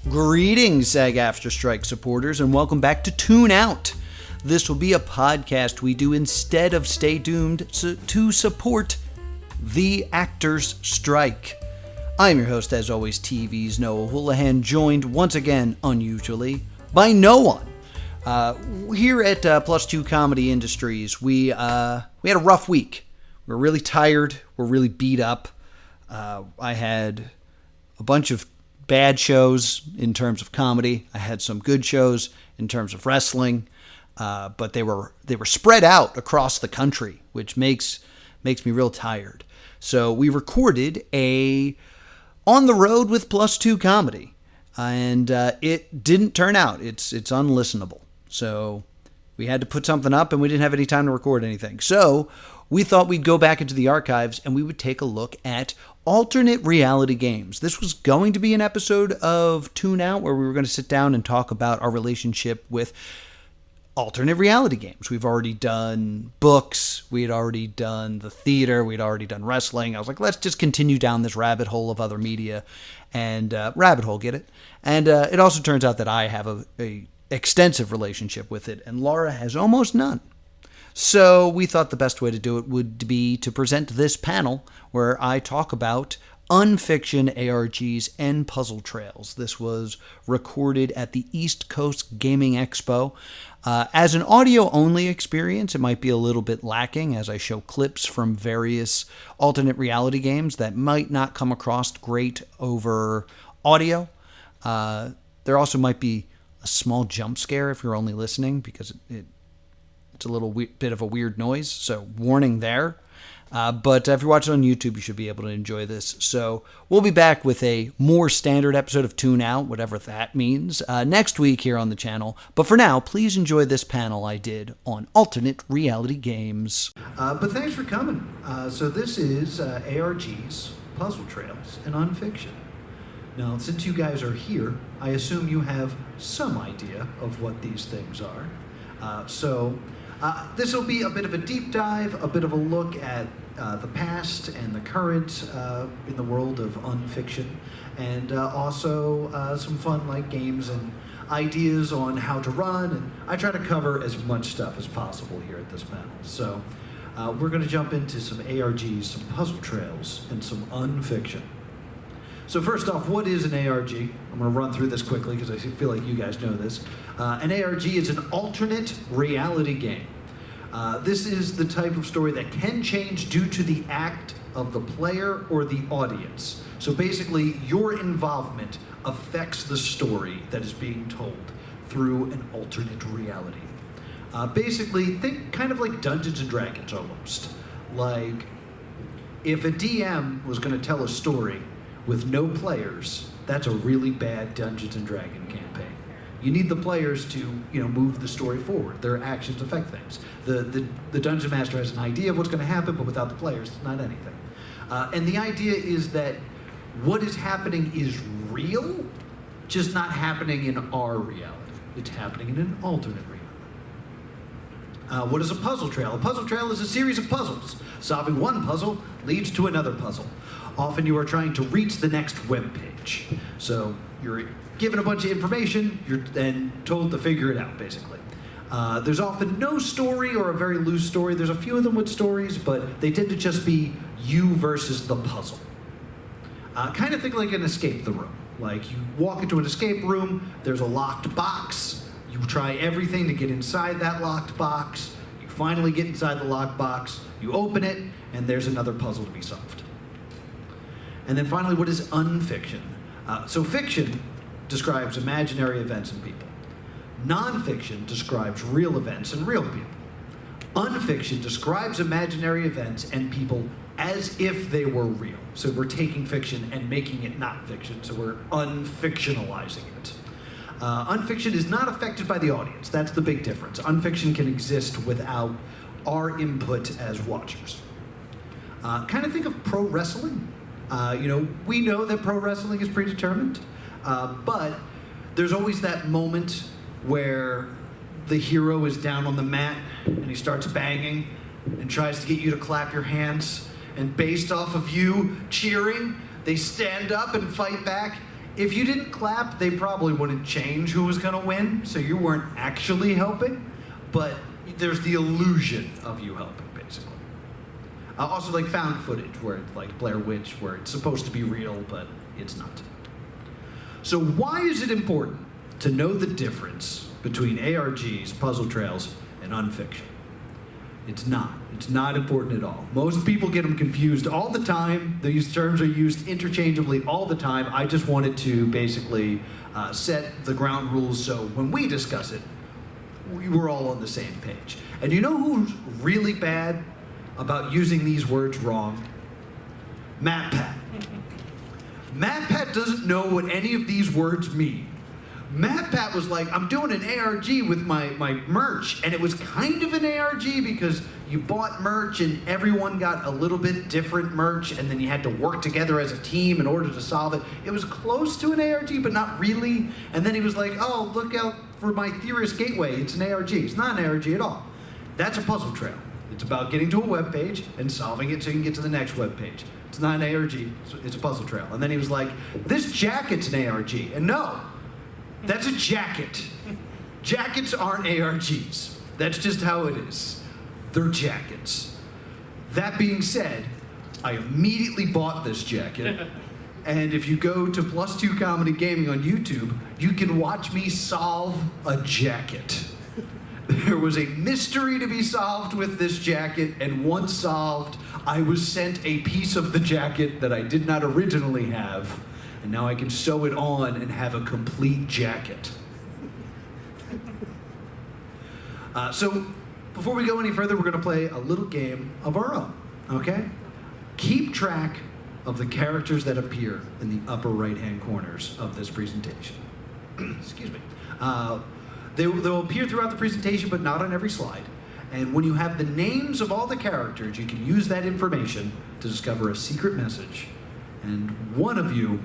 Greetings, SAG-AFTRA Strike supporters, and welcome back to Tune Out. This will be a podcast we do instead of Stay Doomed to support the actors' strike. I'm your host, as always, TV's Noah Houlihan, joined once again, unusually, by no one. Here at Plus Two Comedy Industries, we had a rough week. We're really tired. We're really beat up. I had a bunch of bad shows in terms of comedy. I had some good shows in terms of wrestling, but they were spread out across the country, which makes me real tired. So we recorded a On the Road with Plus Two comedy, and it didn't turn out. It's unlistenable. So we had to put something up, and we didn't have any time to record anything. So we thought we'd go back into the archives and we would take a look at alternate reality games. This was going to be an episode of Tune Out where we were going to sit down and talk about our relationship with alternate reality games. We've already done books. We had already done the theater. We'd already done wrestling. I was like, let's just continue down this rabbit hole of other media. And rabbit hole, get it? And it also turns out that I have a extensive relationship with it, and Laura has almost none. So we thought the best way to do it would be to present this panel where I talk about unfiction ARGs and puzzle trails. This was recorded at the East Coast Gaming Expo. As an audio-only experience, it might be a little bit lacking as I show clips from various alternate reality games that might not come across great over audio. There also might be a small jump scare if you're only listening because it's a little bit of a weird noise, so warning there. But if you're watching on YouTube, you should be able to enjoy this. So we'll be back with a more standard episode of Tune Out, whatever that means, next week here on the channel. But for now, please enjoy this panel I did on alternate reality games. But thanks for coming. So this is ARGs, puzzle trails, and unfiction. Now, since you guys are here, I assume you have some idea of what these things are. So this will be a bit of a deep dive, a bit of a look at the past and the current in the world of unfiction, and also some fun like games and ideas on how to run. And I try to cover as much stuff as possible here at this panel. So we're going to jump into some ARGs, some puzzle trails, and some unfiction. So first off, what is an ARG? I'm going to run through this quickly because I feel like you guys know this. An ARG is an alternate reality game. This is the type of story that can change due to the act of the player or the audience. So basically, your involvement affects the story that is being told through an alternate reality. Basically, think kind of like Dungeons & Dragons almost. Like, if a DM was going to tell a story with no players, that's a really bad Dungeons & Dragons campaign. You need the players to, move the story forward. Their actions affect things. The Dungeon Master has an idea of what's going to happen, but without the players, it's not anything. And the idea is that what is happening is real, just not happening in our reality. It's happening in an alternate reality. What is a puzzle trail? A puzzle trail is a series of puzzles. Solving one puzzle leads to another puzzle. Often you are trying to reach the next web page. So you're given a bunch of information, you're then told to figure it out, basically. There's often no story or a very loose story. There's a few of them with stories, but they tend to just be you versus the puzzle. Kind of think like an escape the room. Like you walk into an escape room, there's a locked box. You try everything to get inside that locked box. You finally get inside the locked box. You open it, and there's another puzzle to be solved. And then finally, what is unfiction? So fiction describes imaginary events and people. Nonfiction describes real events and real people. Unfiction describes imaginary events and people as if they were real. So we're taking fiction and making it not fiction, so we're unfictionalizing it. Unfiction is not affected by the audience. That's the big difference. Unfiction can exist without our input as watchers. Kind of think of pro wrestling. We know that pro wrestling is predetermined, but there's always that moment where the hero is down on the mat and he starts banging and tries to get you to clap your hands, and based off of you cheering, they stand up and fight back. If you didn't clap, they probably wouldn't change who was going to win, so you weren't actually helping, but there's the illusion of you helping, basically. Also, like found footage, where it's like Blair Witch, where it's supposed to be real, but it's not. So why is it important to know the difference between ARGs, puzzle trails, and unfiction? It's not. It's not important at all. Most people get them confused all the time. These terms are used interchangeably all the time. I just wanted to basically set the ground rules so when we discuss it, we were all on the same page. And you know who's really bad about using these words wrong? MatPat. MatPat doesn't know what any of these words mean. MatPat was like, I'm doing an ARG with my merch, and it was kind of an ARG because you bought merch and everyone got a little bit different merch, and then you had to work together as a team in order to solve it. It was close to an ARG, but not really. And then he was like, oh, look out for my Theorist Gateway. It's an ARG. It's not an ARG at all. That's a puzzle trail. It's about getting to a web page and solving it so you can get to the next web page. It's not an ARG. It's a puzzle trail. And then he was like, this jacket's an ARG. And no. That's a jacket. Jackets aren't ARGs. That's just how it is. They're jackets. That being said, I immediately bought this jacket. And if you go to +2 Comedy Gaming on YouTube, you can watch me solve a jacket. There was a mystery to be solved with this jacket, and once solved, I was sent a piece of the jacket that I did not originally have. And now I can sew it on and have a complete jacket. So before we go any further, we're going to play a little game of our own, okay? Keep track of the characters that appear in the upper right-hand corners of this presentation. Excuse me. They'll appear throughout the presentation, but not on every slide. And when you have the names of all the characters, you can use that information to discover a secret message. And one of you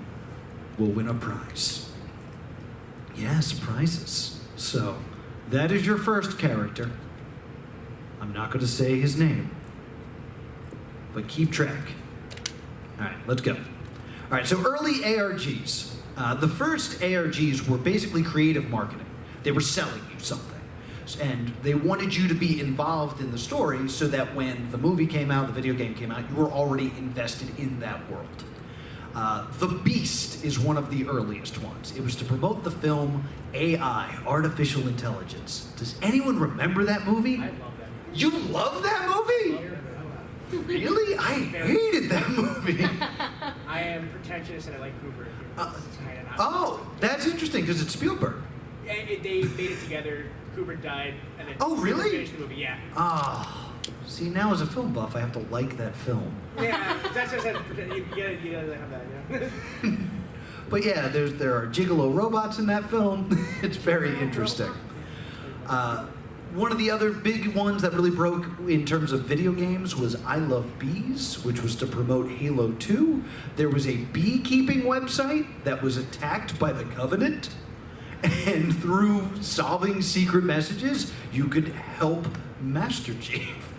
will win a prize. Yes, prizes. So, that is your first character. I'm not going to say his name, but keep track. All right, let's go. All right, so early ARGs. The first ARGs were basically creative marketing. They were selling you something. And they wanted you to be involved in the story so that when the movie came out, the video game came out, you were already invested in that world. The Beast is one of the earliest ones. It was to promote the film AI, Artificial Intelligence. Does anyone remember that movie? I love that movie. You love that movie? Really? I hated that movie. I am pretentious and I like Cooper. Oh, that's interesting because it's Spielberg. They made it together. Cooper died, and then Oh, really? finished the movie. Yeah. Ah, see, now as a film buff, I have to like that film. Yeah, that's what I said. You gotta have that. Yeah. But yeah, there are gigolo robots in that film. It's very interesting. One of the other big ones that really broke in terms of video games was I Love Bees, which was to promote Halo 2. There was a beekeeping website that was attacked by the Covenant. And through solving secret messages, you could help Master Chief.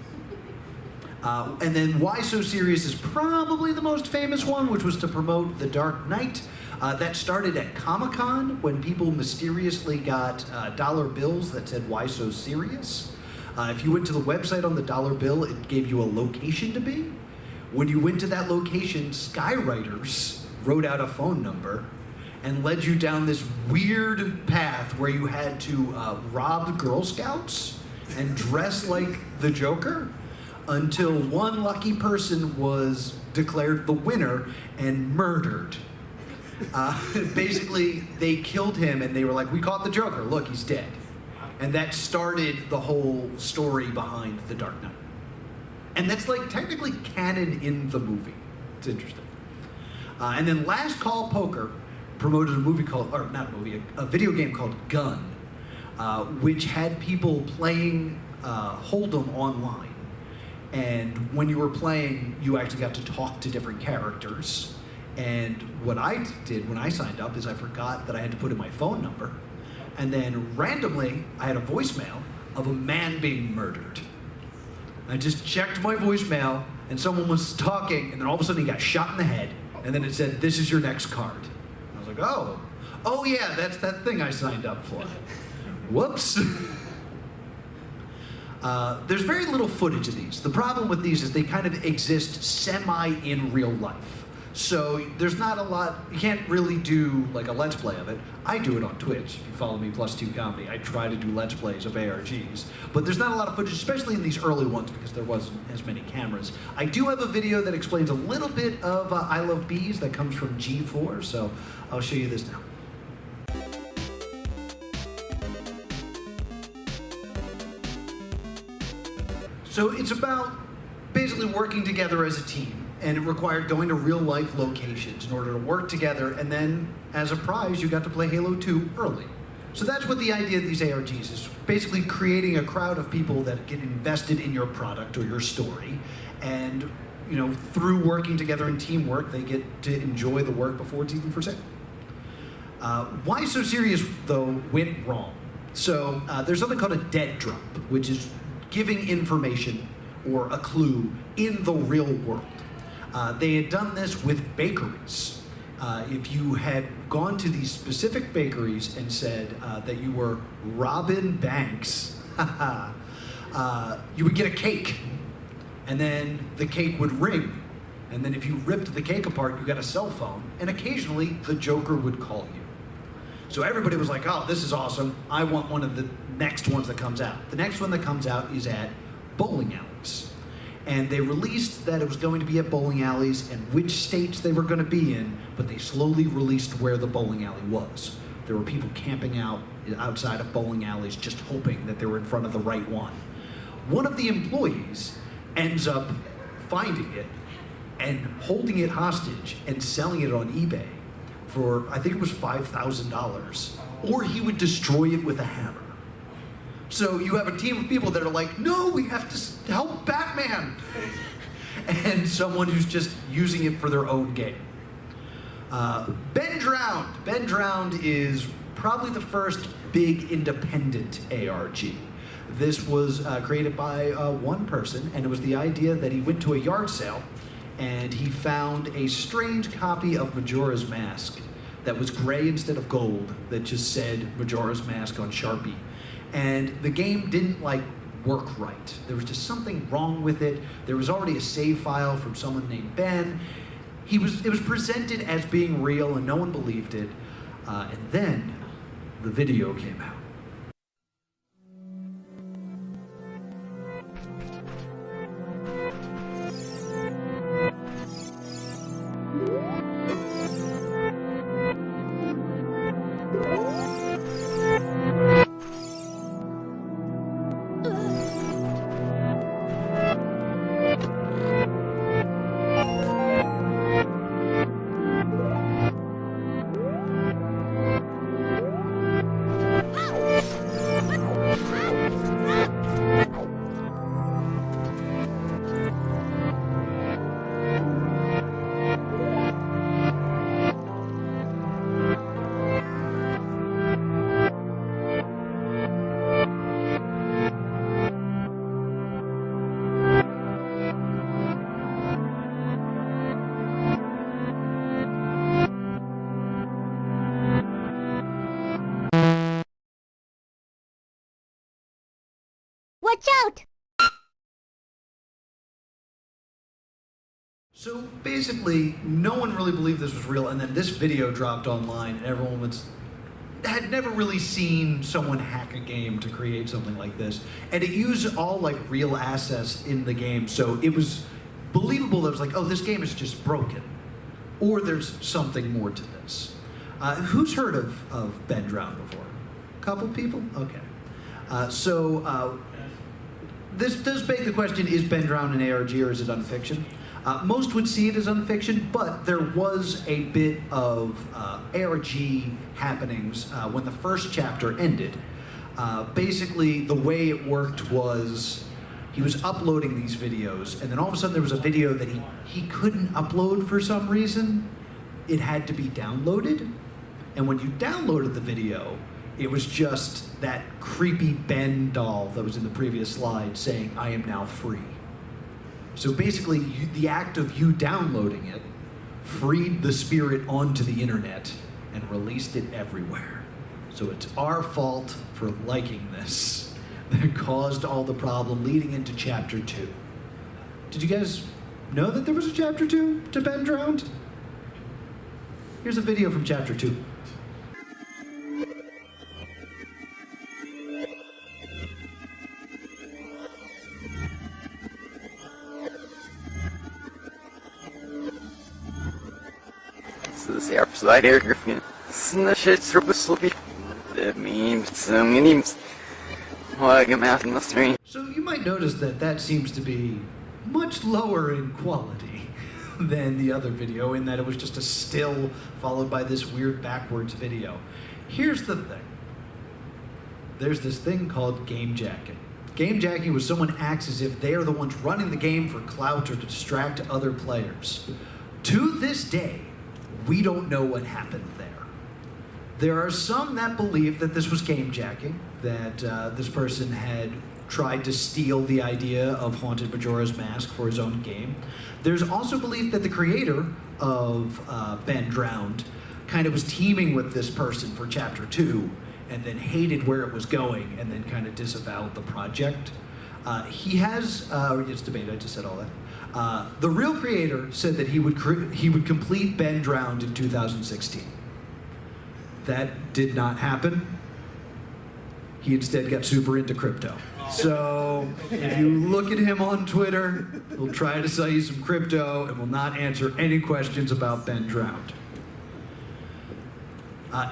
And then Why So Serious is probably the most famous one, which was to promote The Dark Knight. That started at Comic-Con when people mysteriously got dollar bills that said Why So Serious. If you went to the website on the dollar bill, it gave you a location to be. When you went to that location, skywriters wrote out a phone number and led you down this weird path where you had to rob Girl Scouts and dress like the Joker until one lucky person was declared the winner and murdered. Basically, they killed him and they were like, we caught the Joker, look, he's dead. And that started the whole story behind The Dark Knight. And that's like technically canon in the movie. It's interesting. And then Last Call Poker promoted a movie called, or not a movie, a video game called Gun, which had people playing Hold'em online. And when you were playing, you actually got to talk to different characters. And what I did when I signed up is I forgot that I had to put in my phone number. And then randomly, I had a voicemail of a man being murdered. I just checked my voicemail, and someone was talking, and then all of a sudden he got shot in the head, and then it said, "This is your next card." I was like, oh yeah, that's that thing I signed up for. Whoops. There's very little footage of these. The problem with these is they kind of exist semi in real life. So there's not a lot, you can't really do like a Let's Play of it. I do it on Twitch. If you follow me, +2 Comedy, I try to do Let's Plays of ARGs. But there's not a lot of footage, especially in these early ones because there wasn't as many cameras. I do have a video that explains a little bit of I Love Bees that comes from G4, so I'll show you this now. So it's about basically working together as a team. And it required going to real-life locations in order to work together, and then, as a prize, you got to play Halo 2 early. So that's what the idea of these ARGs is, basically creating a crowd of people that get invested in your product or your story, and through working together in teamwork, they get to enjoy the work before it's even for sale. Why So Serious, though, went wrong. So there's something called a dead drop, which is giving information or a clue in the real world. They had done this with bakeries. If you had gone to these specific bakeries and said that you were Robin Banks, you would get a cake. And then the cake would ring. And then if you ripped the cake apart, you got a cell phone. And occasionally, the Joker would call you. So everybody was like, oh, this is awesome. I want one of the next ones that comes out. The next one that comes out is at bowling alleys. And they released that it was going to be at bowling alleys and which states they were going to be in, but they slowly released where the bowling alley was. There were people camping out outside of bowling alleys just hoping that they were in front of the right one. One of the employees ends up finding it and holding it hostage and selling it on eBay for, I think it was $5,000, or he would destroy it with a hammer. So you have a team of people that are like, no, we have to help Batman. And someone who's just using it for their own game. Ben Drowned. Ben Drowned is probably the first big independent ARG. This was created by one person, and it was the idea that he went to a yard sale and he found a strange copy of Majora's Mask that was gray instead of gold, that just said Majora's Mask on Sharpie. And the game didn't work right. There was just something wrong with it. There was already a save file from someone named Ben. It was presented as being real and no one believed it. And then the video came out. Watch out! So basically, no one really believed this was real, and then this video dropped online, and everyone had never really seen someone hack a game to create something like this. And it used all real assets in the game, so it was believable that it was like, oh, this game is just broken. Or there's something more to this. Who's heard of Ben Drowned before? A couple people? Okay. This does beg the question, is Ben Drowned an ARG or is it unfiction? Most would see it as unfiction, but there was a bit of ARG happenings when the first chapter ended. Basically, the way it worked was he was uploading these videos, and then all of a sudden there was a video that he couldn't upload for some reason. It had to be downloaded, and when you downloaded the video, it was just that creepy Ben doll that was in the previous slide saying, I am now free. So basically, the act of you downloading it freed the spirit onto the internet, and released it everywhere. So it's our fault for liking this that caused all the problem leading into Chapter 2. Did you guys know that there was a Chapter 2 to Ben Drowned? Here's a video from Chapter 2. So you might notice that seems to be much lower in quality than the other video, in that it was just a still followed by this weird backwards video. Here's the thing. There's this thing called game jacking. Game jacking was someone acts as if they are the ones running the game for clout or to distract other players. To this day, we don't know what happened there. There are some that believe that this was game jacking, that this person had tried to steal the idea of Haunted Majora's Mask for his own game. There's also belief that the creator of Ben Drowned kind of was teaming with this person for Chapter 2 and then hated where it was going and then kind of disavowed the project. It's debate, I just said all that. The real creator said that he would complete Ben Drowned in 2016. That did not happen. He instead got super into crypto. So if you look at him on Twitter, he'll try to sell you some crypto and will not answer any questions about Ben Drowned.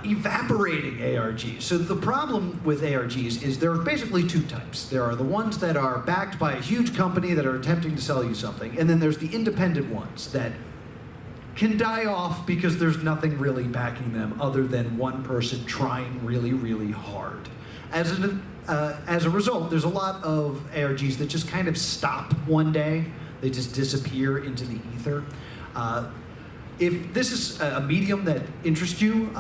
Evaporating ARGs. So the problem with ARGs is there are basically two types. There are the ones that are backed by a huge company that are attempting to sell you something, and then there's the independent ones that can die off because there's nothing really backing them other than one person trying really, really hard. As a result, there's a lot of ARGs that just kind of stop one day. They just disappear into the ether. If this is a medium that interests you,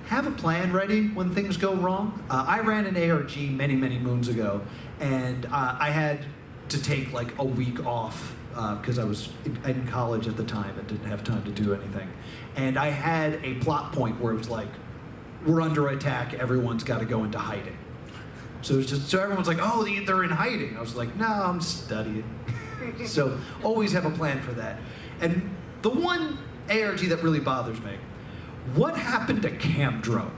have a plan ready when things go wrong. I ran an ARG many, many moons ago, and I had to take like a week off because I was in college at the time and didn't have time to do anything. And I had a plot point where it was like, we're under attack, everyone's got to go into hiding. So it was just, so everyone's like, oh, they're in hiding. I was like, no, I'm studying. So always have a plan for that. And the one ARG that really bothers me, what happened to Camdrome?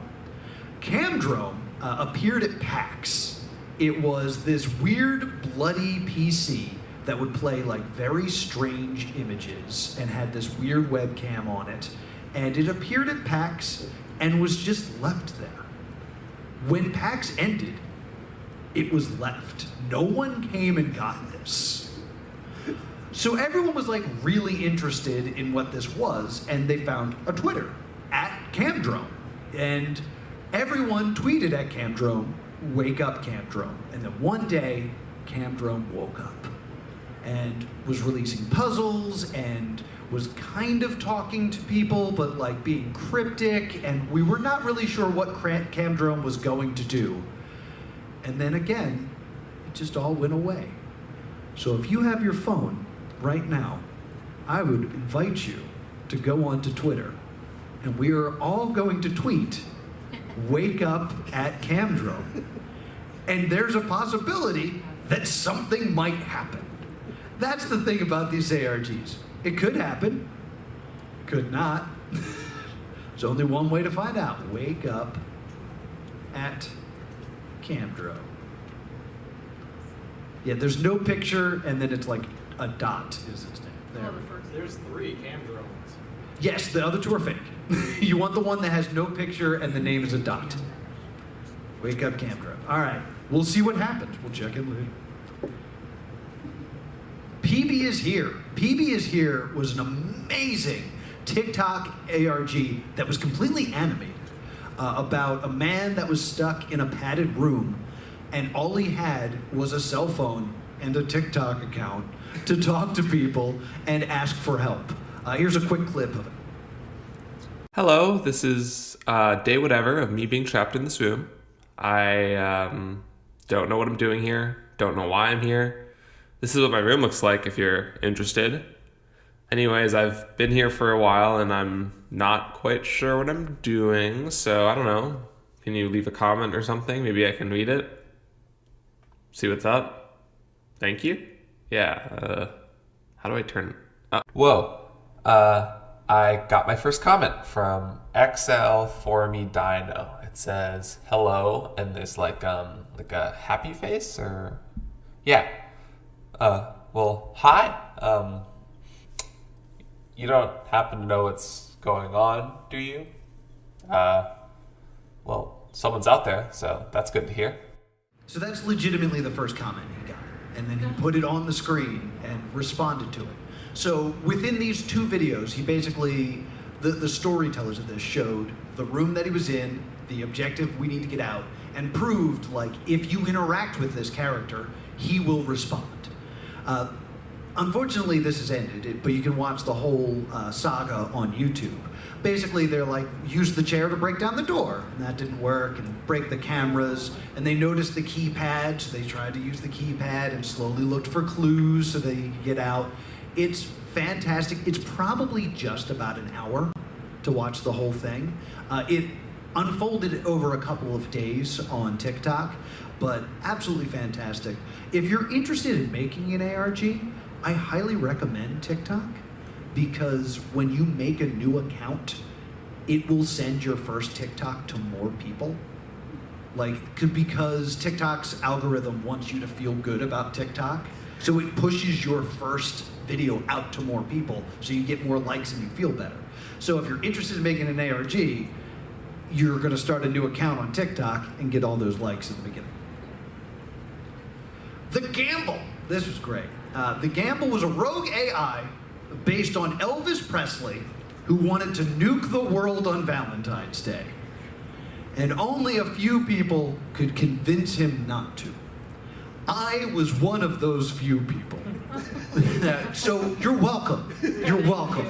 Camdrome appeared at PAX. It was this weird, bloody PC that would play like very strange images and had this weird webcam on it. And it appeared at PAX and was just left there. When PAX ended, it was left. No one came and got this. So everyone was like really interested in what this was, and they found a Twitter at Camdrome. And everyone tweeted at Camdrome, wake up Camdrome. And then one day, Camdrome woke up and was releasing puzzles and was kind of talking to people, but like being cryptic, and we were not really sure what Camdrome was going to do. And then again, it just all went away. So if you have your phone right now, I would invite you to go onto Twitter, and we are all going to tweet, wake up at Camdrome. And there's a possibility that something might happen. That's the thing about these ARGs. It could happen, could not. There's only one way to find out. Wake up at Camdrome. Yeah, there's no picture, and then it's like a dot is its name. There. There's 3 Camdromes. Yes, the other 2 are fake. You want the one that has no picture and the name is a dot. Wake up Camdrome. All right, we'll see what happens. We'll check in later. PB is Here. PB is Here was an amazing TikTok ARG that was completely animated about a man that was stuck in a padded room, and all he had was a cell phone and a TikTok account to talk to people and ask for help. Here's a quick clip of it. Hello, this is day whatever of me being trapped in this room. I don't know what I'm doing here, don't know why I'm here. This is what my room looks like if you're interested. Anyways, I've been here for a while and I'm not quite sure what I'm doing, so I don't know. Can you leave a comment or something? Maybe I can read it. See what's up. Thank you. Yeah. How do I turn? Whoa. I got my first comment from XL for me Dino. It says hello, and there's like a happy face, or yeah. Well, hi. You don't happen to know what's going on, do you? Well, someone's out there, so that's good to hear. So that's legitimately the first comment he got. And then he put it on the screen and responded to it. So within these 2 videos, he basically, the storytellers of this showed the room that he was in, the objective we need to get out, and proved, like, if you interact with this character, he will respond. Unfortunately, this has ended, but you can watch the whole saga on YouTube. Basically, they're like, use the chair to break down the door, and that didn't work, and break the cameras, and they noticed the keypad, so they tried to use the keypad and slowly looked for clues so they could get out. It's fantastic. It's probably just about an hour to watch the whole thing. It unfolded over a couple of days on TikTok, but absolutely fantastic. If you're interested in making an ARG, I highly recommend TikTok, because when you make a new account, it will send your first TikTok to more people. Because TikTok's algorithm wants you to feel good about TikTok, so it pushes your first video out to more people, so you get more likes and you feel better. So if you're interested in making an ARG, you're gonna start a new account on TikTok and get all those likes at the beginning. The Gamble. This was great. The Gamble was a rogue AI based on Elvis Presley, who wanted to nuke the world on Valentine's Day. And only a few people could convince him not to. I was one of those few people. So you're welcome. You're welcome.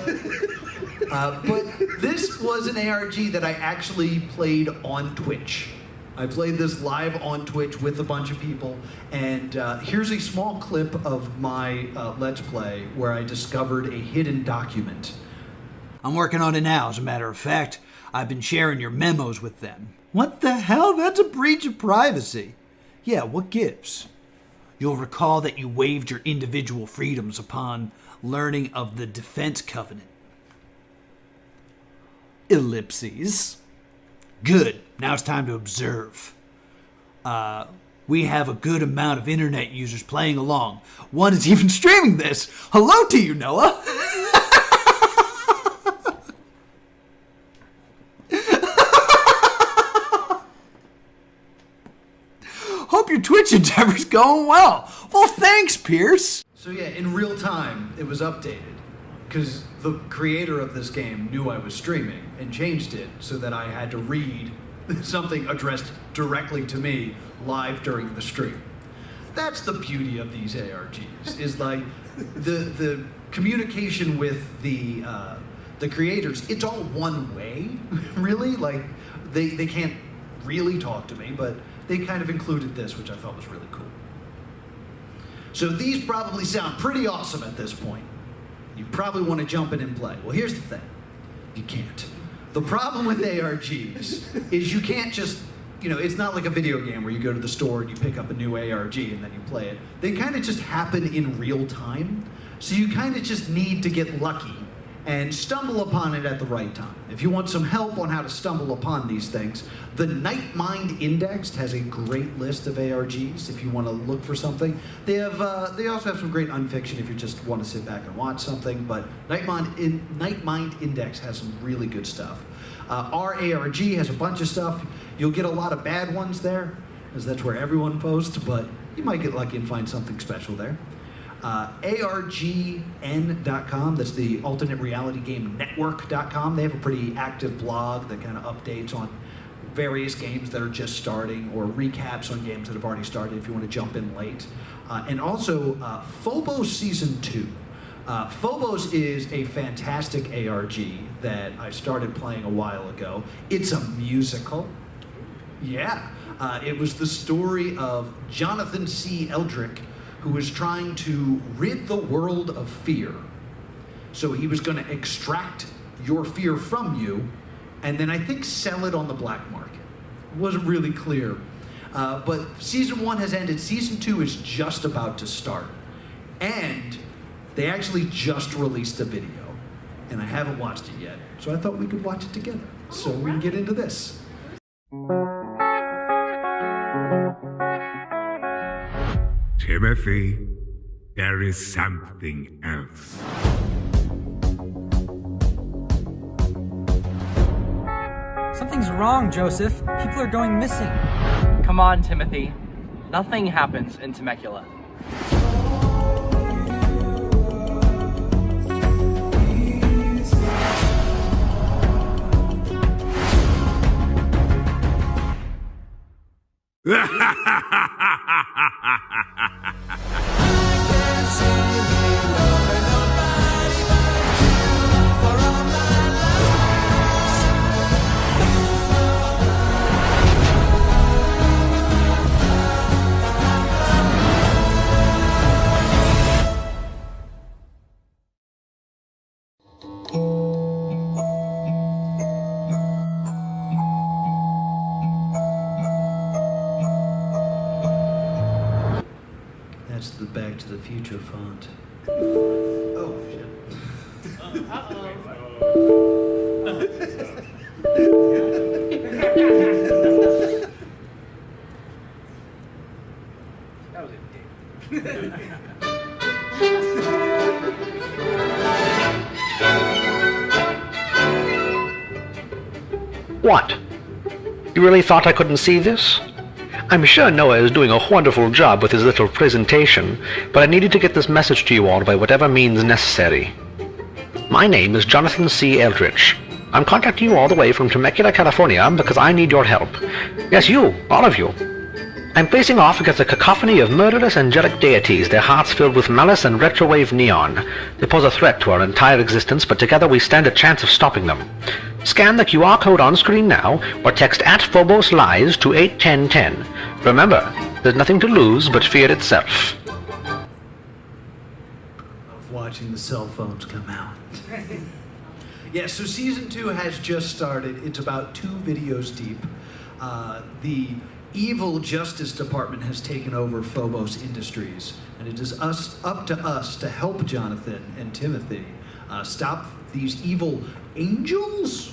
But this was an ARG that I actually played on Twitch. I played this live on Twitch with a bunch of people, and here's a small clip of my Let's Play where I discovered a hidden document. I'm working on it now, as a matter of fact. I've been sharing your memos with them. What the hell? That's a breach of privacy. Yeah, what gives? You'll recall that you waived your individual freedoms upon learning of the Defense Covenant. Ellipses. Good. Now it's time to observe. We have a good amount of internet users playing along. One is even streaming this. Hello to you, Noah. Hope your Twitch endeavor's going well. Well, thanks, Pierce. So yeah, in real time, it was updated, because the creator of this game knew I was streaming and changed it so that I had to read something addressed directly to me live during the stream. That's the beauty of these ARGs, is like the communication with the creators. It's all one way, really. Like they can't really talk to me, but they kind of included this, which I thought was really cool. So these probably sound pretty awesome at this point. You probably want to jump in and play. Well, here's the thing. You can't. The problem with ARGs is you can't just, it's not like a video game where you go to the store and you pick up a new ARG and then you play it. They kind of just happen in real time. So you kind of just need to get lucky and stumble upon it at the right time. If you want some help on how to stumble upon these things, the Night Mind Indexed has a great list of ARGs if you want to look for something. They also have some great unfiction if you just want to sit back and watch something, but Night Mind Index has some really good stuff. Our ARG has a bunch of stuff. You'll get a lot of bad ones there, because that's where everyone posts, but you might get lucky and find something special there. ARGN.com, that's the Alternate Reality Game Network.com. They have a pretty active blog that kind of updates on various games that are just starting, or recaps on games that have already started if you want to jump in late. And also Phobos Season 2. Phobos is a fantastic ARG that I started playing a while ago. It's a musical. Yeah. It was the story of Jonathan C. Eldrick, who was trying to rid the world of fear. So he was going to extract your fear from you, and then I think sell it on the black market. It wasn't really clear. But season 1 has ended. Season 2 is just about to start. And they actually just released a video. And I haven't watched it yet. So I thought we could watch it together. So we can get into this. Timothy, there is something else. Something's wrong, Joseph. People are going missing. Come on, Timothy. Nothing happens in Temecula. That's the Back to the Future font. Oh, shit. That was it. What? You really thought I couldn't see this? I'm sure Noah is doing a wonderful job with his little presentation, but I needed to get this message to you all by whatever means necessary. My name is Jonathan C. Eldridge. I'm contacting you all the way from Temecula, California, because I need your help. Yes, you, all of you. I'm facing off against a cacophony of murderous angelic deities, their hearts filled with malice and retrowave neon. They pose a threat to our entire existence, but together we stand a chance of stopping them. Scan the QR code on screen now, or text @Phobos Lies to 81010. Remember, there's nothing to lose but fear itself. Of watching the cell phones come out. Yeah, so season 2 has just started. It's about 2 videos deep. The evil Justice Department has taken over Phobos Industries, and it is up to us to help Jonathan and Timothy stop these evil angels.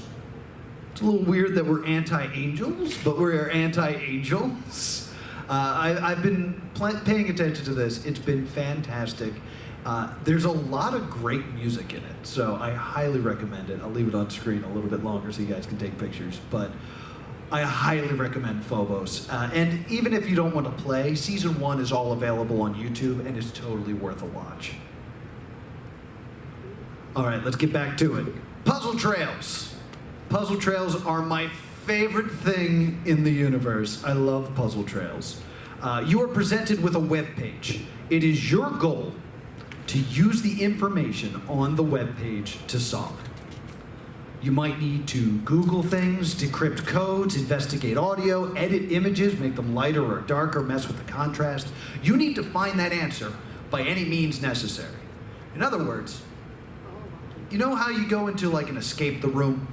It's a little weird that we're anti-angels, but we're anti-angels. I've been paying attention to this. It's been fantastic. There's a lot of great music in it, so I highly recommend it. I'll leave it on screen a little bit longer so you guys can take pictures, but I highly recommend Phobos. And even if you don't want to play, season 1 is all available on YouTube and is totally worth a watch. All right, let's get back to it. Puzzle trails. Puzzle trails are my favorite thing in the universe. I love puzzle trails. You are presented with a web page. It is your goal to use the information on the web page to solve it. You might need to Google things, decrypt codes, investigate audio, edit images, make them lighter or darker, mess with the contrast. You need to find that answer by any means necessary. In other words, you know how you go into like an escape the room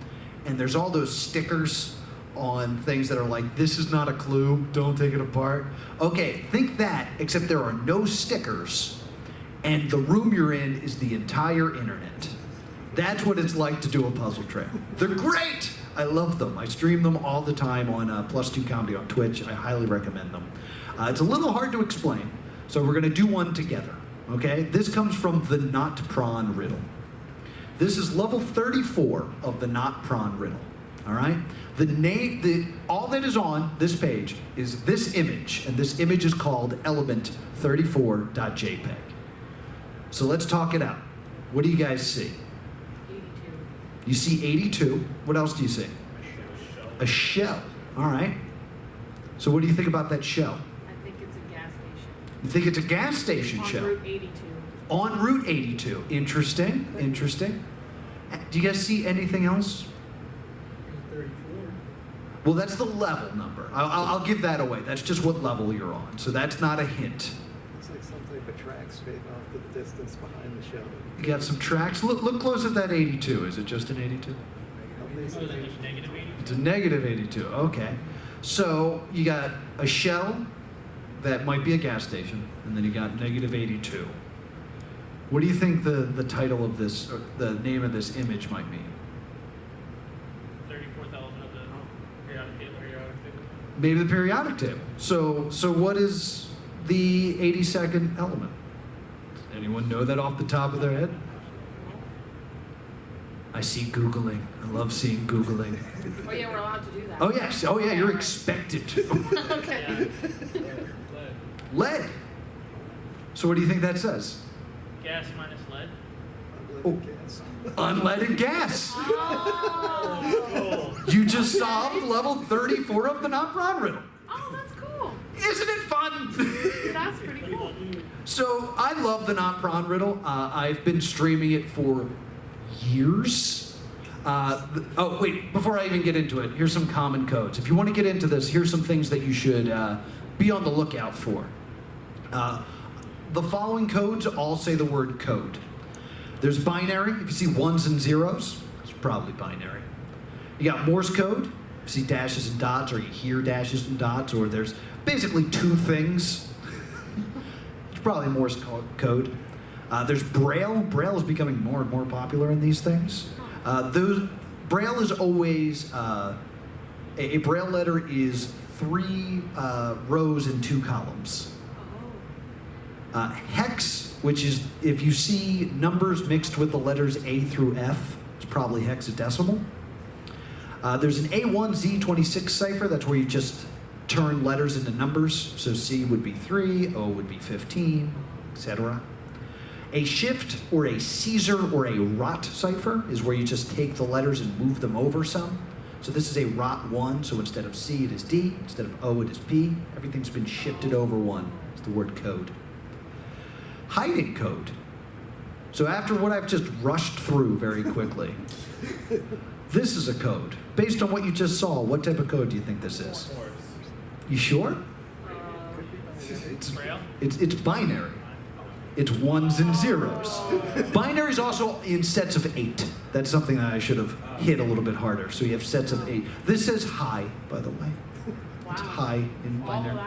and there's all those stickers on things that are like, this is not a clue, don't take it apart? Okay, think that, except there are no stickers and the room you're in is the entire internet. That's what it's like to do a puzzle trail. They're great! I love them. I stream them all the time on +2 Comedy on Twitch. I highly recommend them. It's a little hard to explain, so we're gonna do one together, okay? This comes from the Not Prawn Riddle. This is level 34 of the Not Prawn Riddle, all right? All that is on this page is this image, and this image is called element34.jpg. So let's talk it out. What do you guys see? 82. You see 82. What else do you see? A shell. All right. So what do you think about that shell? I think it's a gas station. You think it's a gas station On shell? Route 82. On Route 82. Interesting. Interesting. Do you guys see anything else? 34. Well, that's the level number. I'll give that away. That's just what level you're on. So that's not a hint. Looks like something tracks fading off to the distance behind the show. You got some tracks. Look close at that 82. Is it just an 82? It's a negative 82. Okay. So you got a shell that might be a gas station, and then you got negative 82. What do you think the title of this, or the name of this image might mean? 34th element of the periodic table. Maybe the periodic table. So what is the 82nd element? Does anyone know that off the top of their head? I see Googling. I love seeing Googling. Oh yeah, we're allowed to do that. Oh yes. Oh yeah, you're expected to. Okay. Lead. So what do you think that says? Gas minus lead. Unleaded gas. Oh. You just solved level 34 of the Not-Pron riddle. Oh, that's cool. Isn't it fun? That's pretty cool. So I love the Not-Pron riddle. I've been streaming it for years. Oh wait, before I even get into it, here's some common codes. If you want to get into this, here's some things that you should be on the lookout for. The following codes all say the word code. There's binary. If you see ones and zeros, it's probably binary. You got Morse code. If you see dashes and dots, or you hear dashes and dots, or there's basically two things. It's probably Morse code. There's Braille. Braille is becoming more and more popular in these things. Braille is always a Braille letter is 3 rows and 2 columns. Hex, which is if you see numbers mixed with the letters A through F, it's probably hexadecimal. There's an A1Z26 cipher. That's where you just turn letters into numbers. So C would be 3, O would be 15, etc. A shift or a Caesar or a rot cipher is where you just take the letters and move them over some. So this is a rot 1, so instead of C it is D, instead of O it is P. Everything's been shifted over 1. It's the word code. Hiding code. So after what I've just rushed through very quickly, this is a code. Based on what you just saw, what type of code do you think this is? You sure? It's binary. It's ones and zeros. Binary is also in sets of 8. That's something that I should have hit a little bit harder. So you have sets of 8. This says hi, by the way. It's hi in binary.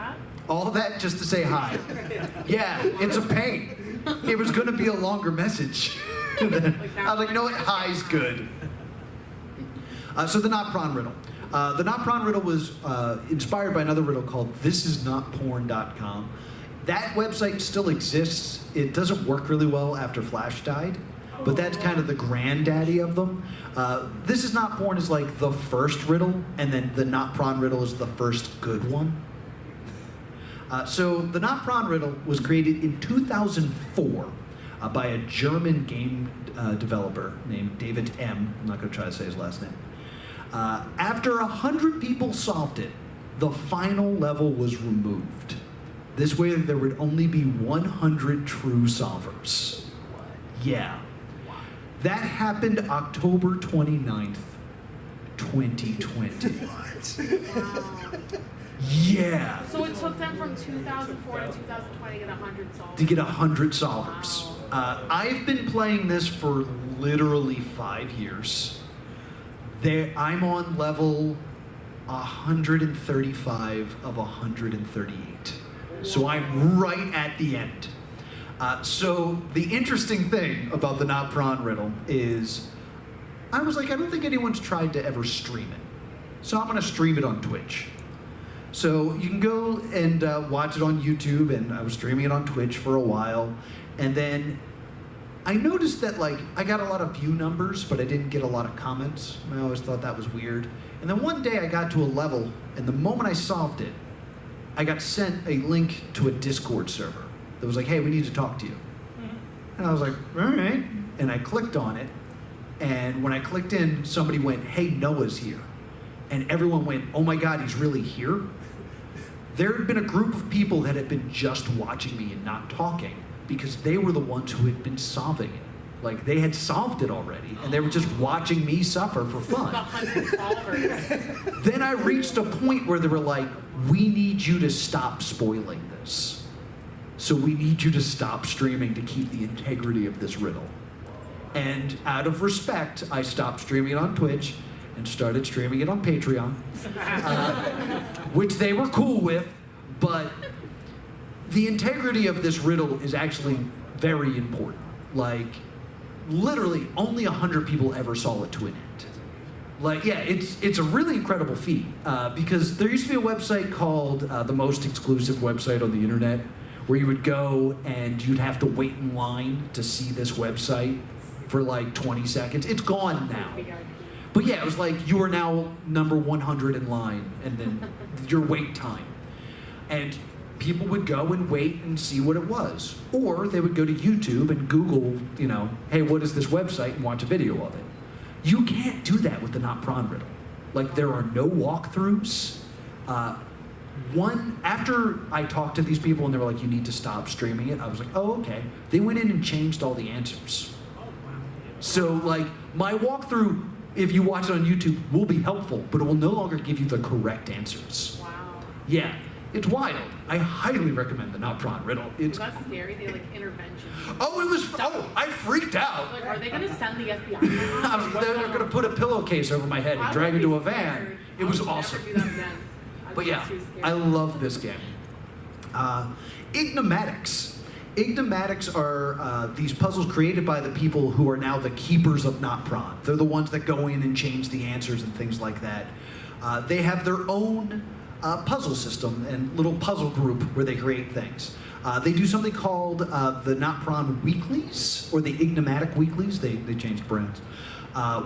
All that just to say hi. Yeah, it's a pain. It was going to be a longer message. I was like, you know what? Hi's good. So the Not-Pron riddle. The Not-Pron riddle was inspired by another riddle called thisisnotporn.com. That website still exists. It doesn't work really well after Flash died, but that's kind of the granddaddy of them. This Is Not Porn is like the first riddle, and then the Not-Pron riddle is the first good one. So the Not-Pron riddle was created in 2004 by a German game developer named David M. I'm not going to try to say his last name. After 100 people solved it, the final level was removed. This way there would only be 100 true solvers. Yeah. That happened October 29th, 2020. Yeah. So it took them from 2004 to 2020 to get 100 solvers. To get 100 solvers. Wow. I've been playing this for literally 5 years. I'm on level 135 of 138. So I'm right at the end. So the interesting thing about the Not-Pron riddle is, I was like, I don't think anyone's tried to ever stream it. So I'm going to stream it on Twitch. So you can go and watch it on YouTube, and I was streaming it on Twitch for a while. And then I noticed that I got a lot of view numbers, but I didn't get a lot of comments. I always thought that was weird. And then one day I got to a level, and the moment I solved it, I got sent a link to a Discord server that was like, hey, we need to talk to you. And I was like, all right. And I clicked on it. And when I clicked in, somebody went, hey, Noah's here. And everyone went, oh my God, he's really here? There had been a group of people that had been just watching me and not talking because they were the ones who had been solving it. Like, they had solved it already, and they were just watching me suffer for fun. 100 solvers. Then I reached a point where they were like, we need you to stop spoiling this. So we need you to stop streaming to keep the integrity of this riddle. And out of respect, I stopped streaming it on Twitch and started streaming it on Patreon, which they were cool with, but the integrity of this riddle is actually very important. Like, literally, only 100 people ever saw it to an end. Like, yeah, it's a really incredible feat, because there used to be a website called the most exclusive website on the internet, where you would go and you'd have to wait in line to see this website for like 20 seconds. It's gone now. But yeah, it was like you are now number 100 in line, and then your wait time. And people would go and wait and see what it was. Or they would go to YouTube and Google, you know, hey, what is this website, and watch a video of it. You can't do that with the Not Prawn riddle. Like, there are no walkthroughs. After I talked to these people and they were like, you need to stop streaming it, I was like, oh, okay. They went in and changed all the answers. So, like, my walkthrough, if you watch it on YouTube, will be helpful, but it will no longer give you the correct answers. Wow. Yeah, it's wild. I highly recommend the Not Prawn riddle. It's That's scary. They like intervention. I freaked out. Like, are they gonna send the FBI? They're going to put a pillowcase over my head and drag me to a van. It was awesome. Never do that again. But yeah, I love this game. Ignomatics. Ignomatics are these puzzles created by the people who are now the keepers of Not Prawn. They're the ones that go in and change the answers and things like that. They have their own puzzle system and little puzzle group where they create things. They do something called the Not Prawn Weeklies, or the Ignomatic Weeklies. They changed brands,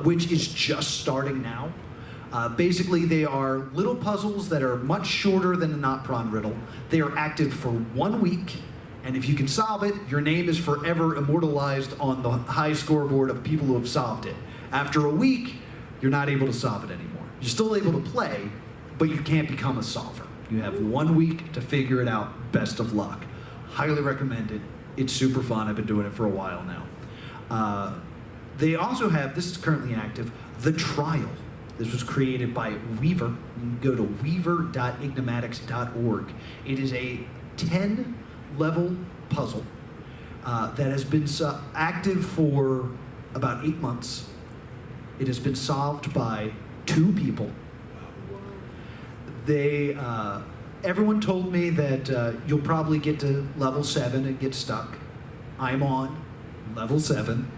which is just starting now. Basically, they are little puzzles that are much shorter than the Not Prawn riddle. They are active for 1 week, and if you can solve it, your name is forever immortalized on the high scoreboard of people who have solved it. After a week, you're not able to solve it anymore. You're still able to play, but you can't become a solver. You have 1 week to figure it out. Best of luck. Highly recommend it. It's super fun. I've been doing it for a while now. They also have, this is currently active, The Trial. This was created by Weaver. You can go to weaver.ignomatics.org. It is a 10-level puzzle that has been active for about 8 months. It has been solved by 2 people. Everyone told me that you'll probably get to level 7 and get stuck. I'm on level 7.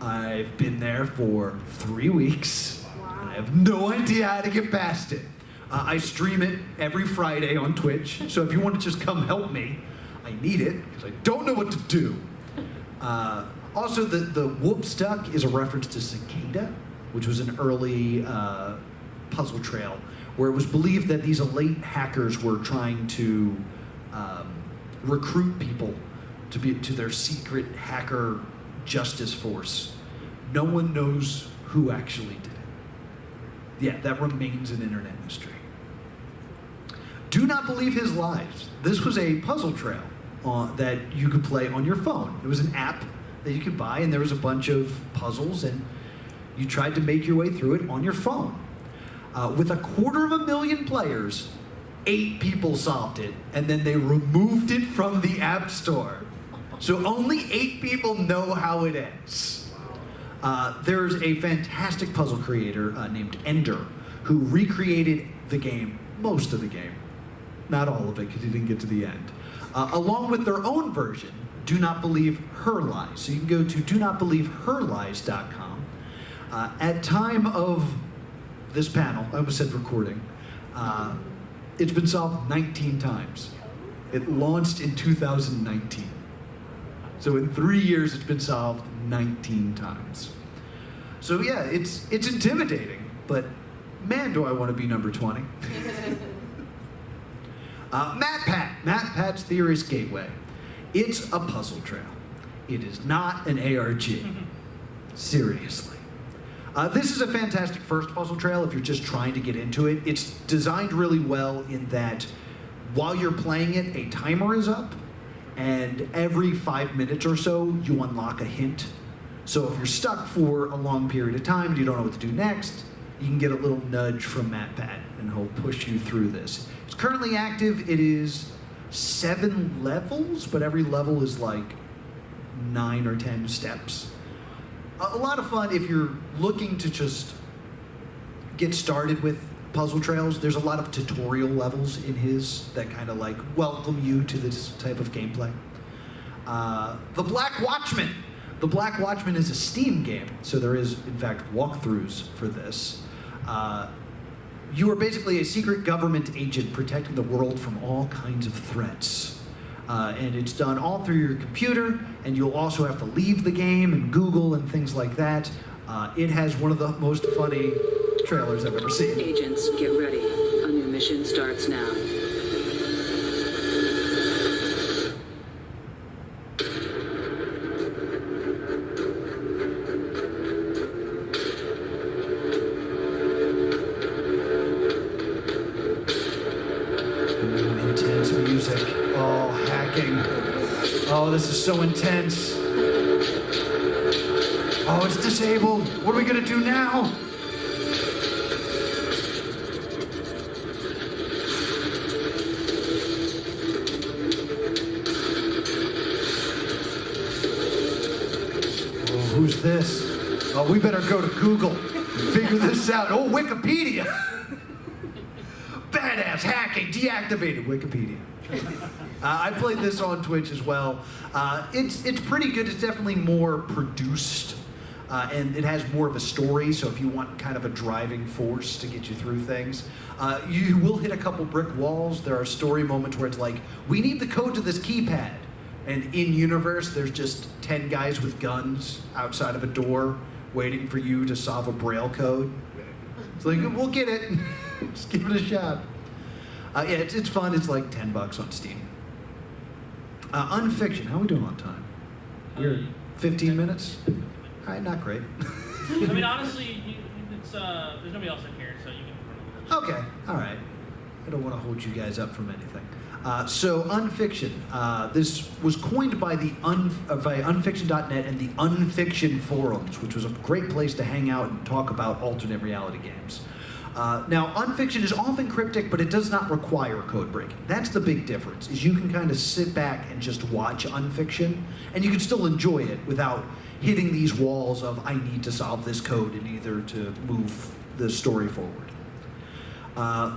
I've been there for 3 weeks. I have no idea how to get past it. I stream it every Friday on Twitch, so if you want to just come help me, I need it, because I don't know what to do. Also, the Whoop Stuck is a reference to Cicada, which was an early puzzle trail, where it was believed that these elite hackers were trying to recruit people to their secret hacker justice force. No one knows who actually did it. Yeah, that remains an internet mystery. Do not believe his lies. This was a puzzle trail that you could play on your phone. It was an app that you could buy, and there was a bunch of puzzles, and you tried to make your way through it on your phone. With 250,000 players, 8 people solved it, and then they removed it from the App Store. So only 8 people know how it ends. There's a fantastic puzzle creator named Ender who recreated the game, most of the game, not all of it because he didn't get to the end, along with their own version, Do Not Believe Her Lies. So you can go to donotbelieveherlies.com. At time of this panel, I almost said recording, it's been solved 19 times. It launched in 2019. So in 3 years, it's been solved 19 times. So yeah, it's intimidating, but man, do I want to be number 20. MatPat's Theorist Gateway. It's a puzzle trail. It is not an ARG. Seriously. This is a fantastic first puzzle trail if you're just trying to get into it. It's designed really well in that while you're playing it, a timer is up, and every 5 minutes or so, you unlock a hint. So if you're stuck for a long period of time and you don't know what to do next, you can get a little nudge from MatPat, and he'll push you through this. It's currently active. It is 7 levels, but every level is like 9 or 10 steps. A lot of fun if you're looking to just get started with puzzle trails. There's a lot of tutorial levels in his that kind of like welcome you to this type of gameplay. The Black Watchman. The Black Watchman is a Steam game, so there is, in fact, walkthroughs for this. You are basically a secret government agent protecting the world from all kinds of threats. And it's done all through your computer, and you'll also have to leave the game and Google and things like that. It has one of the most funny trailers I've ever seen. Agents, get ready. A new mission starts now. Intense music. Oh, hacking. Oh, this is so intense. Oh, it's disabled. What are we gonna do now? Oh, who's this? Oh, we better go to Google and figure this out. Oh, Wikipedia. Badass hacking deactivated Wikipedia. I played this on Twitch as well. It's pretty good. It's definitely more produced, and it has more of a story. So if you want kind of a driving force to get you through things, you will hit a couple brick walls. There are story moments where it's like, we need the code to this keypad, and in universe, there's just 10 guys with guns outside of a door waiting for you to solve a Braille code. It's like, we'll get it. Just give it a shot. Yeah, it's fun. It's like $10 on Steam. Unfiction. How are we doing on time? We're 15 minutes? All right, not great. I mean, honestly, it's there's nobody else in here, so you can run a little. Okay, all right. I don't want to hold you guys up from anything. So Unfiction. This was coined by the by Unfiction.net and the Unfiction forums, which was a great place to hang out and talk about alternate reality games. Now, Unfiction is often cryptic, but it does not require code breaking. That's the big difference, is you can kind of sit back and just watch Unfiction, and you can still enjoy it without hitting these walls of, I need to solve this code in either to move the story forward.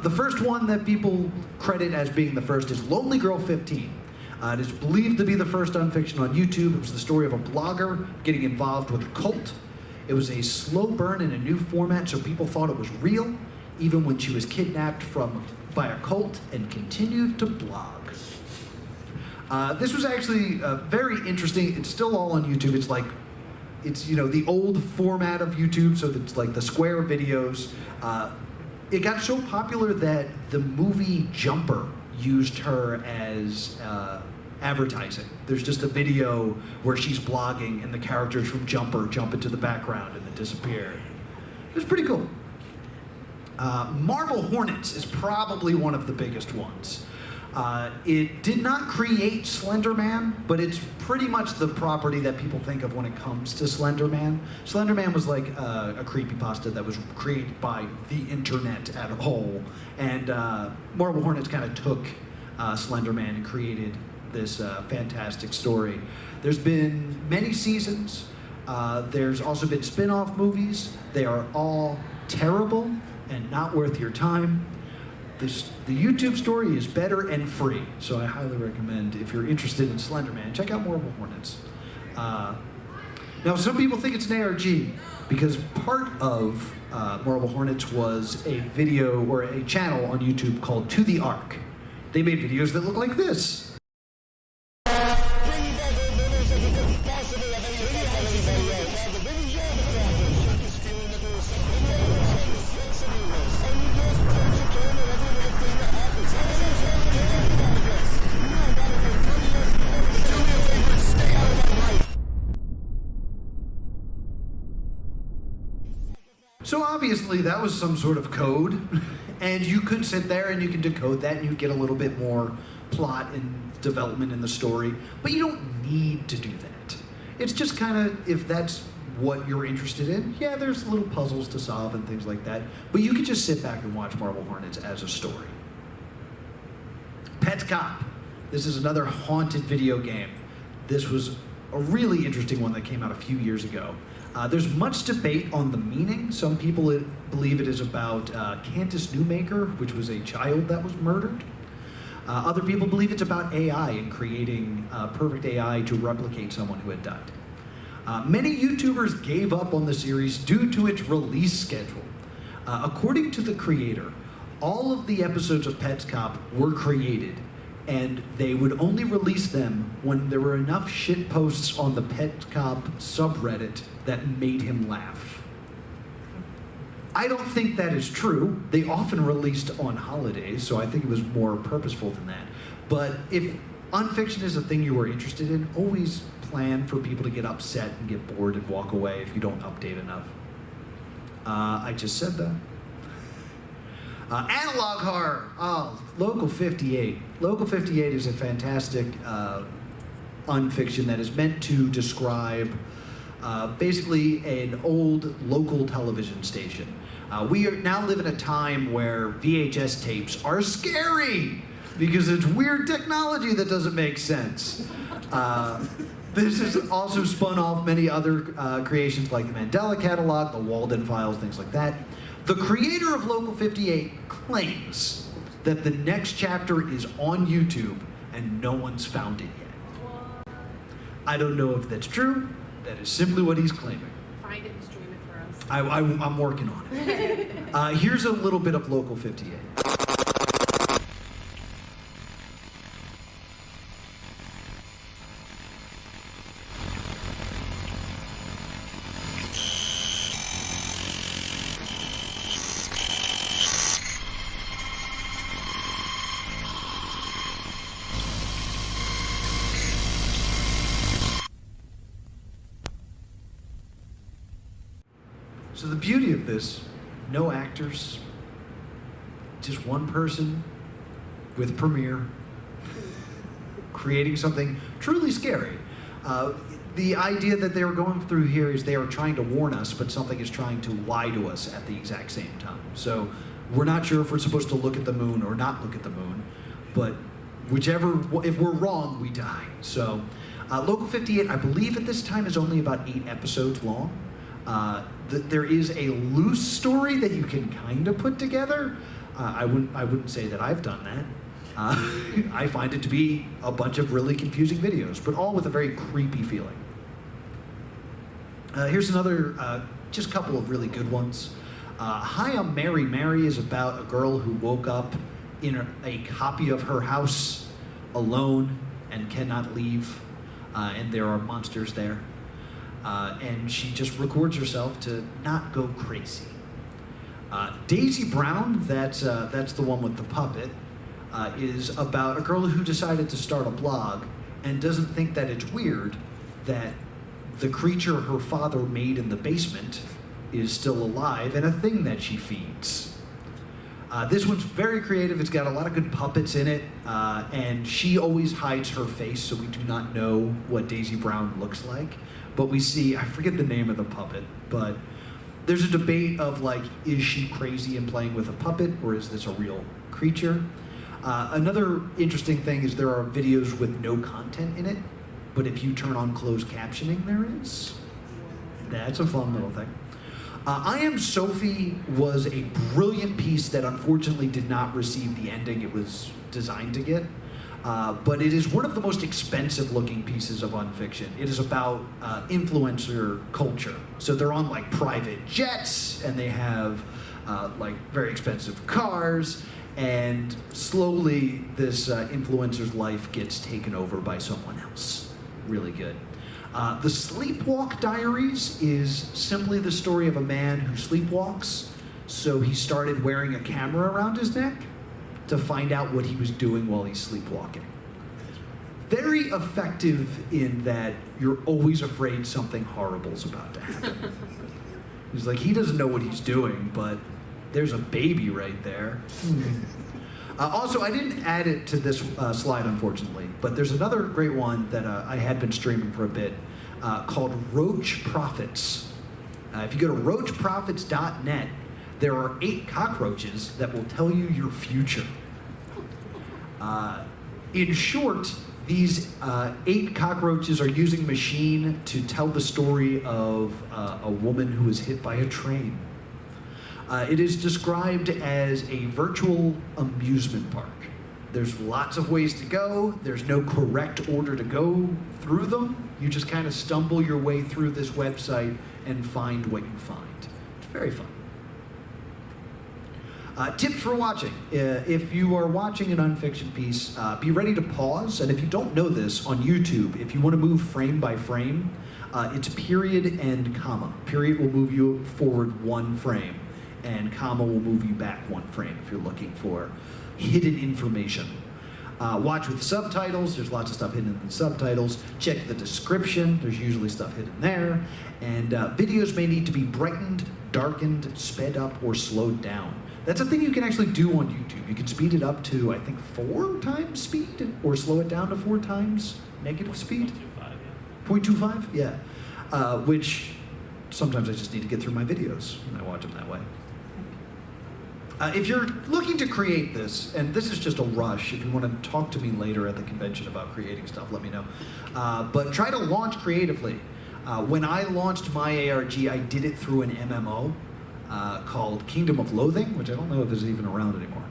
The first one that people credit as being the first is Lonely Girl 15. It is believed to be the first Unfiction on YouTube. It was the story of a blogger getting involved with a cult. It was a slow burn in a new format, so people thought it was real, even when she was kidnapped by a cult and continued to blog. This was actually very interesting. It's still all on YouTube. It's the old format of YouTube, so it's like the square videos. It got so popular that the movie Jumper used her as advertising. There's just a video where she's blogging and the characters from Jumper jump into the background and then disappear. It was pretty cool. Marble Hornets is probably one of the biggest ones. It did not create Slender Man, but it's pretty much the property that people think of when it comes to Slender Man. Slender Man was like a creepypasta that was created by the internet as a whole, and Marble Hornets kind of took Slender Man and created this fantastic story. There's been many seasons. There's also been spin-off movies. They are all terrible and not worth your time. The YouTube story is better and free, so I highly recommend, if you're interested in Slender Man, check out Marble Hornets. Now, some people think it's an ARG because part of Marble Hornets was a video or a channel on YouTube called To the Ark. They made videos that look like this. So obviously that was some sort of code, and you could sit there and you can decode that and you get a little bit more plot and development in the story, but you don't need to do that. It's just kind of, if that's what you're interested in, yeah, there's little puzzles to solve and things like that, but you could just sit back and watch Marble Hornets as a story. Pet Cop. This is another haunted video game. This was a really interesting one that came out a few years ago. There's much debate on the meaning. Some people believe it is about Cantus Newmaker, which was a child that was murdered. Other people believe it's about AI and creating perfect AI to replicate someone who had died. Many YouTubers gave up on the series due to its release schedule. According to the creator, all of the episodes of Pets Cop were created, and they would only release them when there were enough shit posts on the Pet Cop subreddit that made him laugh. I don't think that is true. They often released on holidays, so I think it was more purposeful than that. But if unfiction is a thing you are interested in, always plan for people to get upset and get bored and walk away if you don't update enough. I just said that. Analog horror. Oh, Local 58. Local 58 is a fantastic unfiction that is meant to describe basically an old local television station. We now live in a time where VHS tapes are scary because it's weird technology that doesn't make sense. This has also spun off many other creations like the Mandela Catalog, the Walden Files, things like that. The creator of Local 58 claims that the next chapter is on YouTube and no one's found it yet. I don't know if that's true. That is simply what he's claiming. Find it and stream it for us. I'm working on it. Here's a little bit of Local 58. So the beauty of this, no actors, just one person with Premiere creating something truly scary. The idea that they were going through here is they are trying to warn us, but something is trying to lie to us at the exact same time. So we're not sure if we're supposed to look at the moon or not look at the moon, but if we're wrong, we die. So Local 58, I believe at this time, is only about 8 episodes long. There is a loose story that you can kind of put together. I wouldn't say that I've done that. I find it to be a bunch of really confusing videos, but all with a very creepy feeling. Here's another, just a couple of really good ones. Hi, I'm Mary. Mary is about a girl who woke up in a copy of her house alone and cannot leave, and there are monsters there. And she just records herself to not go crazy. Daisy Brown, that's the one with the puppet, is about a girl who decided to start a blog and doesn't think that it's weird that the creature her father made in the basement is still alive and a thing that she feeds. This one's very creative. It's got a lot of good puppets in it, and she always hides her face, so we do not know what Daisy Brown looks like. But we see, I forget the name of the puppet, but there's a debate of like, is she crazy and playing with a puppet, or is this a real creature? Another interesting thing is there are videos with no content in it, but if you turn on closed captioning, there is. That's a fun little thing. I Am Sophie was a brilliant piece that unfortunately did not receive the ending it was designed to get. But it is one of the most expensive looking pieces of unfiction. It is about influencer culture. So they're on like private jets and they have like very expensive cars, and slowly this influencer's life gets taken over by someone else. Really good. The Sleepwalk Diaries is simply the story of a man who sleepwalks. So he started wearing a camera around his neck to find out what he was doing while he's sleepwalking. Very effective in that you're always afraid something horrible is about to happen. He's like, he doesn't know what he's doing, but there's a baby right there. Also, I didn't add it to this slide, unfortunately, but there's another great one that I had been streaming for a bit called Roach Profits. If you go to roachprofits.net, there are 8 cockroaches that will tell you your future. In short, these 8 cockroaches are using machine to tell the story of a woman who was hit by a train. It is described as a virtual amusement park. There's lots of ways to go. There's no correct order to go through them. You just kind of stumble your way through this website and find what you find. It's very fun. Tips for watching. If you are watching an unfiction piece, be ready to pause. And if you don't know this, on YouTube, if you want to move frame by frame, it's period and comma. Period will move you forward 1 frame, and comma will move you back 1 frame if you're looking for hidden information. Watch with subtitles. There's lots of stuff hidden in the subtitles. Check the description. There's usually stuff hidden there. And videos may need to be brightened, darkened, sped up, or slowed down. That's a thing you can actually do on YouTube. You can speed it up to, I think, 4 times speed, or slow it down to 4 times negative speed. 0.25, yeah. Which sometimes I just need to get through my videos when I watch them that way. If you're looking to create this, and this is just a rush, if you want to talk to me later at the convention about creating stuff, let me know. But try to launch creatively. When I launched my ARG, I did it through an MMO called Kingdom of Loathing, which I don't know if is even around anymore.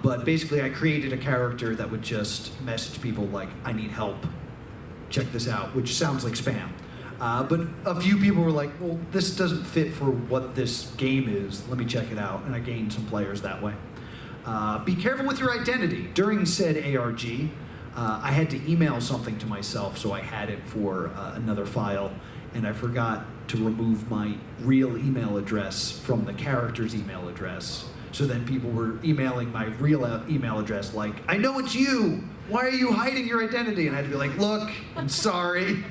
But basically, I created a character that would just message people like, I need help, check this out, which sounds like spam. But a few people were like, well, this doesn't fit for what this game is. Let me check it out. And I gained some players that way. Be careful with your identity. During said ARG, I had to email something to myself, so I had it for another file. And I forgot to remove my real email address from the character's email address. So then people were emailing my real email address like, I know it's you! Why are you hiding your identity? And I had to be like, look, I'm sorry.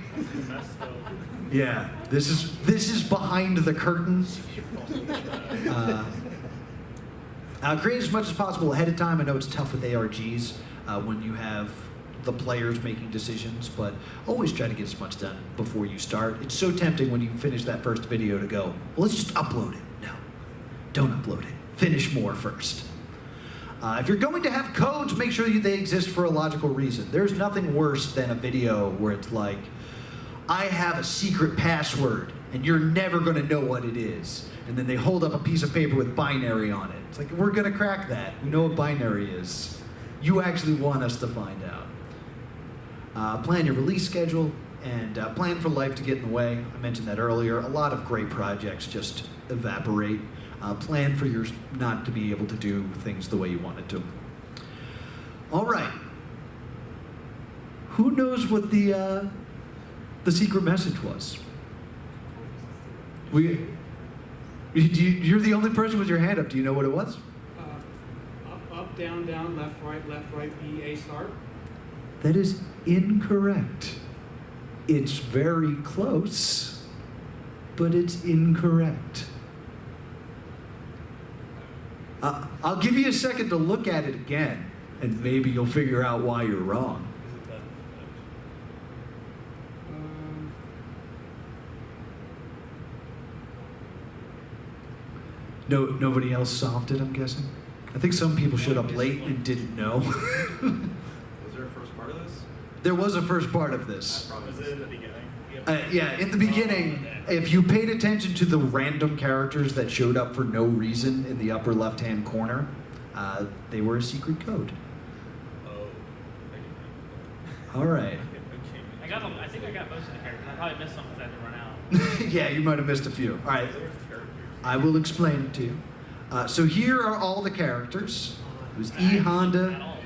Yeah, this is behind the curtain. Create as much as possible ahead of time. I know it's tough with ARGs when you have the players making decisions, but always try to get as much done before you start. It's so tempting when you finish that first video to go, well, let's just upload it. No, don't upload it. Finish more first. If you're going to have codes, make sure they exist for a logical reason. There's nothing worse than a video where it's like, I have a secret password, and you're never going to know what it is. And then they hold up a piece of paper with binary on it. It's like, we're going to crack that. We know what binary is. You actually want us to find out. Plan your release schedule, and plan for life to get in the way. I mentioned that earlier. A lot of great projects just evaporate. Plan for yours not to be able to do things the way you wanted to. All right. Who knows what the secret message was? You're the only person with your hand up. Do you know what it was? Up, down, down, left, right, B, A, start. That is incorrect. It's very close, but it's incorrect. I'll give you a second to look at it again, and maybe you'll figure out why you're wrong. No, nobody else solved it, I'm guessing? I think some people showed up late and didn't know. Was there a first part of this? There was a first part of this. Was it in the beginning? Yeah, in the beginning, if you paid attention to the random characters that showed up for no reason in the upper left-hand corner, they were a secret code. Oh. All right. I think I got most of the characters. I probably missed some because I had to run out. Yeah, you might have missed a few. All right. I will explain it to you. So here are all the characters. It was E. Honda,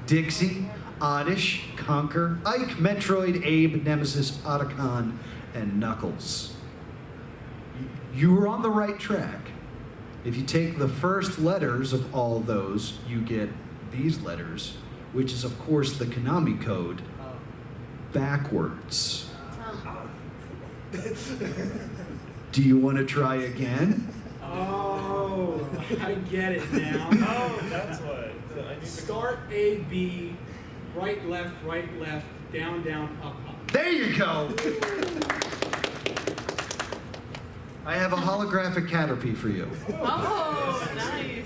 Dixie, Oddish, Conker, Ike, Metroid, Abe, Nemesis, Otacon, and Knuckles. You were on the right track. If you take the first letters of all those, you get these letters, which is, of course, the Konami code backwards. Do you want to try again? Oh, I get it now. Oh, that's what. Start A, B, right, left, down, down, up, up. There you go. I have a holographic Caterpie for you. Oh, nice.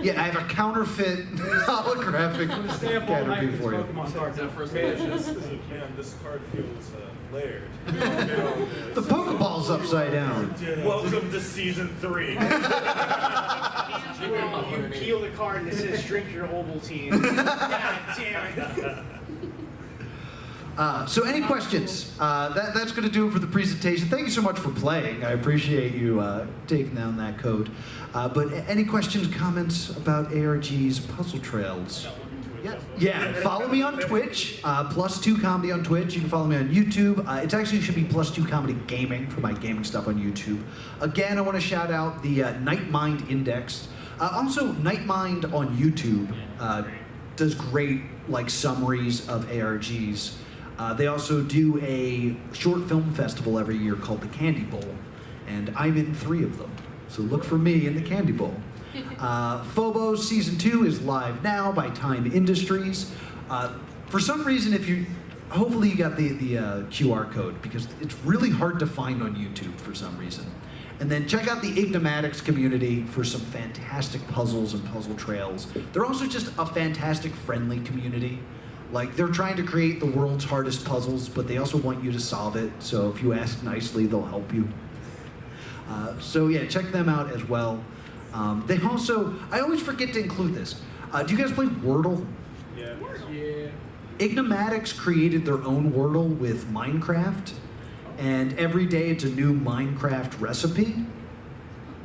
Yeah, I have a counterfeit holographic Stay up all night Caterpie with for you. Pokemon cards. That first page is, man, this card feels layered. The Pokeball's upside down. Welcome to season 3. You peel the card and it says drink your Ovaltine. God damn it. So any questions? That's going to do it for the presentation. Thank you so much for playing. I appreciate you taking down that code. But any questions, comments about ARG's Puzzle Trails? Yeah, follow me on Twitch, +2 Comedy on Twitch. You can follow me on YouTube. It actually should be +2 Comedy Gaming for my gaming stuff on YouTube. Again, I want to shout out the Night Mind Index. Also, Night Mind on YouTube does great summaries of ARGs. They also do a short film festival every year called the Candy Bowl, and I'm in 3 of them. So look for me in the Candy Bowl. Phobos Season 2 is live now by Time Industries. For some reason, hopefully you got the QR code, because it's really hard to find on YouTube for some reason. And then check out the Ignomatics community for some fantastic puzzles and puzzle trails. They're also just a fantastic, friendly community. They're trying to create the world's hardest puzzles, but they also want you to solve it. So if you ask nicely, they'll help you. So yeah, check them out as well. They also, I always forget to include this. Do you guys play Wordle? Yeah. Ignomatics created their own Wordle with Minecraft, and every day it's a new Minecraft recipe,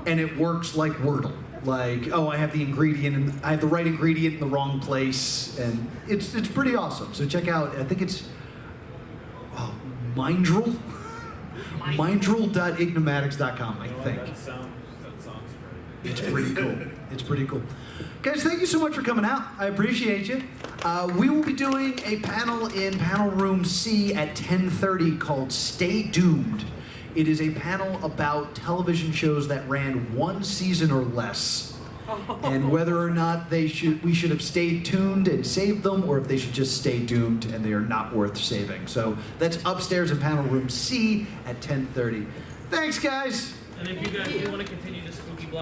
and it works like Wordle. I have the ingredient, and I have the right ingredient in the wrong place, and it's pretty awesome. So check out, I think it's Mindrel? Mindrel.ignomatics.com, I think. That sounds great. It's pretty cool. It's pretty cool. Guys, thank you so much for coming out. I appreciate you. We will be doing a panel in Panel Room C at 10:30 called Stay Doomed. It is a panel about television shows that ran 1 season or less, and whether or not we should have stayed tuned and saved them, or if they should just stay doomed and they are not worth saving. So that's upstairs in Panel Room C at 10:30. Thanks, guys. And if you guys do want to continue this spooky block.